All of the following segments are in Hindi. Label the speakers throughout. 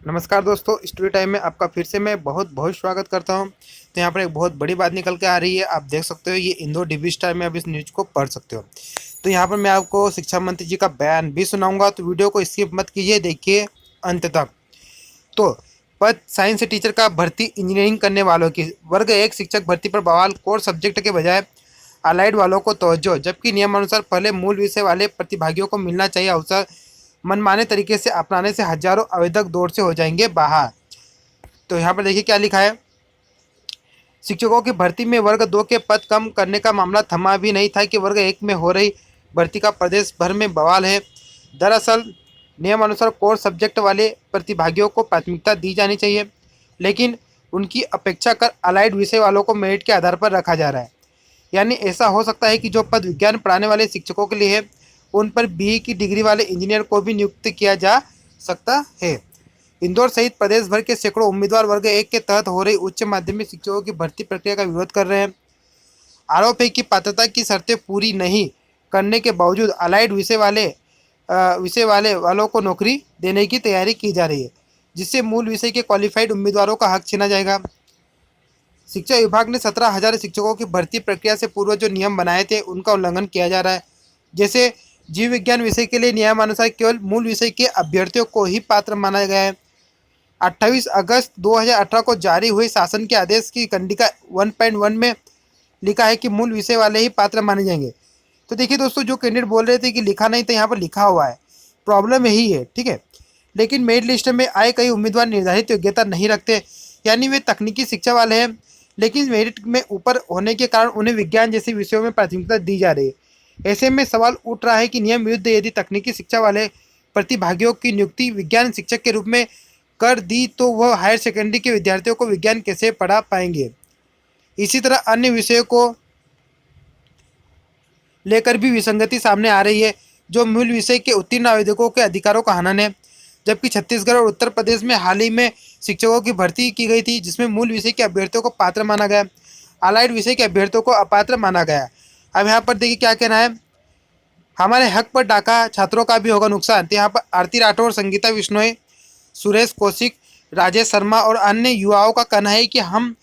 Speaker 1: नमस्कार दोस्तों, स्टोरी टाइम में आपका फिर से मैं बहुत बहुत स्वागत करता हूं। तो यहाँ पर एक बहुत बड़ी बात निकल के आ रही है। आप देख सकते हो, ये इंदौर डीवी स्टार में आप इस न्यूज़ को पढ़ सकते हो। तो यहाँ पर मैं आपको शिक्षा मंत्री जी का बयान भी सुनाऊंगा, तो वीडियो को स्किप मत कीजिए, देखिए अंत तक। तो पद साइंस टीचर का भर्ती इंजीनियरिंग करने वालों की वर्ग एक शिक्षक भर्ती पर बवाल, कोर सब्जेक्ट के बजाय अलाइड वालों को तवज्जो, जबकि नियमानुसार पहले मूल विषय वाले प्रतिभागियों को मिलना चाहिए अवसर। मनमाने तरीके से अपनाने से हजारों आवेदक दौर से हो जाएंगे बाहर। तो यहाँ पर देखिए क्या लिखा है। शिक्षकों की भर्ती में वर्ग 2 के पद कम करने का मामला थमा भी नहीं था कि वर्ग 1 में हो रही भर्ती का प्रदेश भर में बवाल है। दरअसल नियमानुसार कोर सब्जेक्ट वाले प्रतिभागियों को प्राथमिकता दी जानी चाहिए, लेकिन उनकी अपेक्षा कर अलाइड विषय वालों को मेरिट के आधार पर रखा जा रहा है। यानी ऐसा हो सकता है कि जो पद विज्ञान पढ़ाने वाले शिक्षकों के लिए है, उन पर बीई की डिग्री वाले इंजीनियर को भी नियुक्त किया जा सकता है। इंदौर सहित प्रदेश भर के सैकड़ों उम्मीदवार वर्ग 1 के तहत हो रही उच्च माध्यमिक शिक्षकों की भर्ती प्रक्रिया का विरोध कर रहे हैं। आरोप है कि पात्रता की शर्तें पूरी नहीं करने के बावजूद अलाइड विषय वालों को नौकरी देने की तैयारी की जा रही है, जिससे मूल विषय के क्वालिफाइड उम्मीदवारों का हक छीना जाएगा। शिक्षा विभाग ने 17,000 शिक्षकों की भर्ती प्रक्रिया से पूर्व जो नियम बनाए थे, उनका उल्लंघन किया जा रहा है। जैसे जीव विज्ञान विषय के लिए नियमानुसार केवल मूल विषय के अभ्यर्थियों को ही पात्र माना गया है। 28 अगस्त 2018 को जारी हुए शासन के आदेश की कंडिका 1.1 में लिखा है कि मूल विषय वाले ही पात्र माने जाएंगे। तो देखिए दोस्तों, जो कैंडिडेट बोल रहे थे कि लिखा नहीं था, यहाँ पर लिखा हुआ है। प्रॉब्लम यही है, ठीक है। लेकिन मेरिट लिस्ट में आए कई उम्मीदवार निर्धारित योग्यता नहीं रखते, यानी वे तकनीकी शिक्षा वाले हैं, लेकिन मेरिट में ऊपर होने के कारण उन्हें विज्ञान जैसे विषयों में प्राथमिकता दी जा रही है। ऐसे में सवाल उठ रहा है कि नियम विरुद्ध यदि तकनीकी शिक्षा वाले प्रतिभागियों की नियुक्ति विज्ञान शिक्षक के रूप में कर दी, तो वह हायर सेकेंडरी के विद्यार्थियों को विज्ञान कैसे पढ़ा पाएंगे। इसी तरह अन्य विषयों को लेकर भी विसंगति सामने आ रही है, जो मूल विषय के उत्तीर्ण आवेदकों के अधिकारों का हनन है। जबकि छत्तीसगढ़ और उत्तर प्रदेश में हाल ही में शिक्षकों की भर्ती की गई थी, जिसमें मूल विषय के अभ्यर्थियों को पात्र माना गया, अलाइड विषय के अभ्यर्थियों को अपात्र माना गया। अब यहाँ पर देखिए क्या कहना है। हमारे हक पर डाका छात्रों का भी होगा नुकसान। तो यहाँ पर आरती राठौर, संगीता विश्नोई, सुरेश कौशिक, राजेश शर्मा और अन्य युवाओं का कहना है कि हम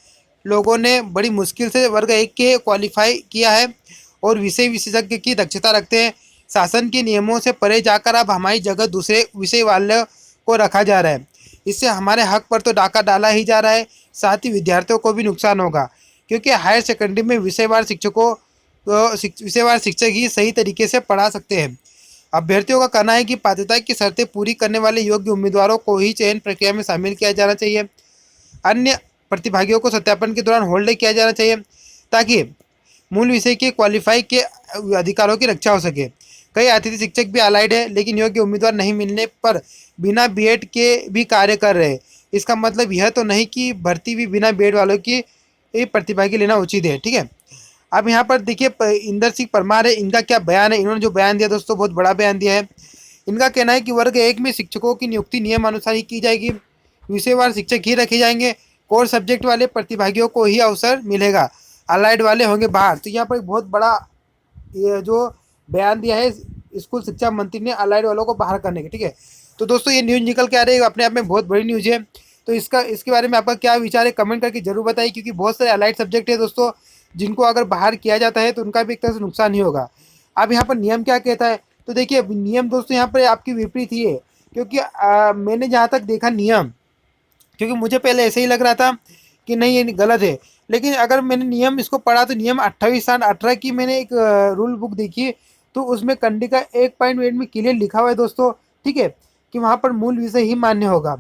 Speaker 1: लोगों ने बड़ी मुश्किल से वर्ग 1 के क्वालिफाई किया है और विषय विशेषज्ञ की दक्षता रखते हैं। शासन के नियमों से परे जाकर अब हमारी जगह दूसरे विषय वालों को रखा जा रहा है। इससे हमारे हक पर तो डाका डाला ही जा रहा है, साथ ही विद्यार्थियों को भी नुकसान होगा, क्योंकि हायर सेकेंडरी में विषयवार शिक्षक ही सही तरीके से पढ़ा सकते हैं। अभ्यर्थियों का कहना है कि पात्रता की शर्तें पूरी करने वाले योग्य उम्मीदवारों को ही चयन प्रक्रिया में शामिल किया जाना चाहिए। अन्य प्रतिभागियों को सत्यापन के दौरान होल्ड किया जाना चाहिए, ताकि मूल विषय के क्वालिफाई के अधिकारों की रक्षा हो सके। कई अतिथि शिक्षक भी अलाइड है, लेकिन योग्य उम्मीदवार नहीं मिलने पर बिना बीएड के भी कार्य कर रहे हैं। इसका मतलब यह तो नहीं कि भर्ती भी बिना बीएड वालों की प्रतिभागी लेना उचित है, ठीक है। अब यहाँ पर देखिए इंदर सिंह परमार है, इनका क्या बयान है। इन्होंने जो बयान दिया दोस्तों, बहुत बड़ा बयान दिया है। इनका कहना है कि वर्ग 1 में शिक्षकों की नियुक्ति नियम अनुसार ही की जाएगी, विषयवार शिक्षक ही रखे जाएंगे, कोर सब्जेक्ट वाले प्रतिभागियों को ही अवसर मिलेगा, अलाइड वाले होंगे बाहर। तो यहाँ पर एक बहुत बड़ा ये जो बयान दिया है स्कूल शिक्षा मंत्री ने अलाइड वालों को बाहर करने के, ठीक है। तो दोस्तों, ये न्यूज़ निकल के आ रही है, अपने आप में बहुत बड़ी न्यूज़ है। तो इसके बारे में आपका क्या विचार है, कमेंट करके जरूर बताइए, क्योंकि बहुत सारे अलाइड सब्जेक्ट है दोस्तों, जिनको अगर बाहर किया जाता है तो उनका भी एक तरह से नुकसान ही होगा। अब यहाँ पर नियम क्या कहता है, तो देखिए नियम दोस्तों यहाँ पर आपकी विपरीत ही है, क्योंकि मैंने जहाँ तक देखा नियम, क्योंकि मुझे पहले ऐसे ही लग रहा था कि नहीं ये गलत है, लेकिन अगर मैंने नियम इसको पढ़ा तो नियम 28/18 की मैंने एक रूल बुक देखी, तो उसमें कंडिका 1.8 में क्लियर लिखा हुआ है दोस्तों, ठीक है, कि वहाँ पर मूल विषय ही मान्य होगा।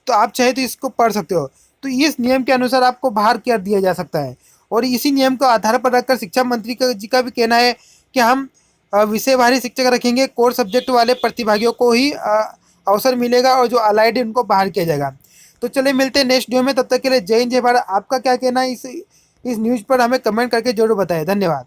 Speaker 1: तो आप चाहे तो इसको पढ़ सकते हो। तो इस नियम के अनुसार आपको बाहर कर दिया जा सकता है, और इसी नियम को आधार पर रखकर शिक्षा मंत्री जी का भी कहना है कि हम विषयवारी शिक्षक रखेंगे, कोर सब्जेक्ट वाले प्रतिभागियों को ही अवसर मिलेगा, और जो अलाइड है उनको बाहर किया जाएगा। तो चलिए मिलते हैं नेक्स्ट वीडियो में, तब तक के लिए जय हिंद जय भारत। आपका क्या कहना है इस न्यूज़ पर, हमें कमेंट करके जरूर बताएं। धन्यवाद।